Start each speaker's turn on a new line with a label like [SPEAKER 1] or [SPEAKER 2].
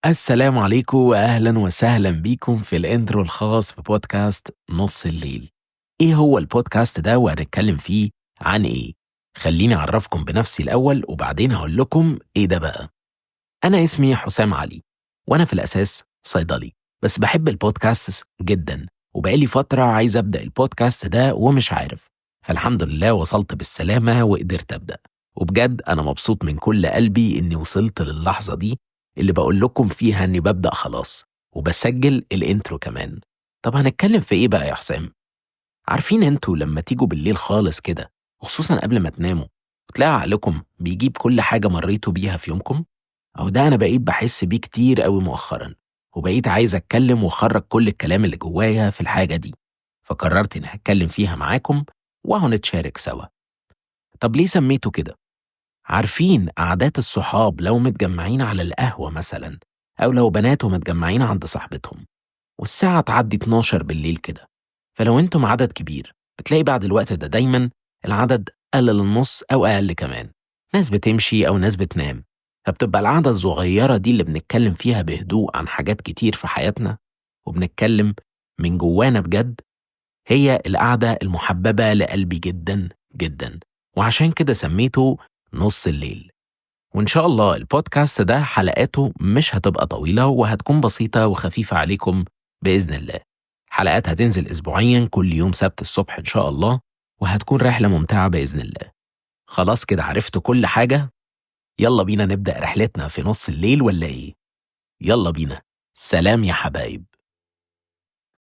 [SPEAKER 1] السلام عليكم وأهلا وسهلا بيكم في الانترو الخاص ببودكاست نص الليل. إيه هو البودكاست ده وهنتكلم فيه عن إيه؟ خليني أعرفكم بنفسي الأول وبعدين هقول لكم إيه ده بقى. أنا اسمي حسام علي وأنا في الأساس صيدلي، بس بحب البودكاست جدا وبقالي فترة عايز أبدأ البودكاست ده ومش عارف، فالحمد لله وصلت بالسلامة وقدرت أبدأ. وبجد أنا مبسوط من كل قلبي إني وصلت للحظة دي اللي بقول لكم فيها إني ببدأ خلاص وبسجل الانترو كمان. طب هنتكلم في إيه بقى يا حسام؟ عارفين انتوا لما تيجوا بالليل خالص كده وخصوصا قبل ما تناموا وتلاقوا عقلكم بيجيب كل حاجة مريتوا بيها في يومكم؟ أو ده أنا بقيت بحس بيه كتير قوي مؤخرا، وبقيت عايز أتكلم وأخرج كل الكلام اللي جوايا في الحاجة دي، فقررت إني هتكلم فيها معاكم وهنتشارك سوا. طب ليه سميته كده؟ عارفين قعدات الصحاب لو متجمعين على القهوة مثلا، أو لو بنات ومتجمعين عند صاحبتهم والساعة تعدي 12 بالليل كده، فلو انتم عدد كبير بتلاقي بعد الوقت ده دايما العدد قل للنص أو أقل كمان، ناس بتمشي أو ناس بتنام، فبتبقى القعدة الصغيرة دي اللي بنتكلم فيها بهدوء عن حاجات كتير في حياتنا وبنتكلم من جوانا بجد، هي القعدة المحببة لقلبي جدا جدا، وعشان كده سميته نص الليل. وإن شاء الله البودكاست ده حلقاته مش هتبقى طويلة وهتكون بسيطة وخفيفة عليكم بإذن الله. حلقات هتنزل أسبوعيا كل يوم سبت الصبح إن شاء الله، وهتكون رحلة ممتعة بإذن الله. خلاص كده عرفتوا كل حاجة؟ يلا بينا نبدأ رحلتنا في نص الليل ولا إيه؟ يلا بينا. سلام يا حبايب.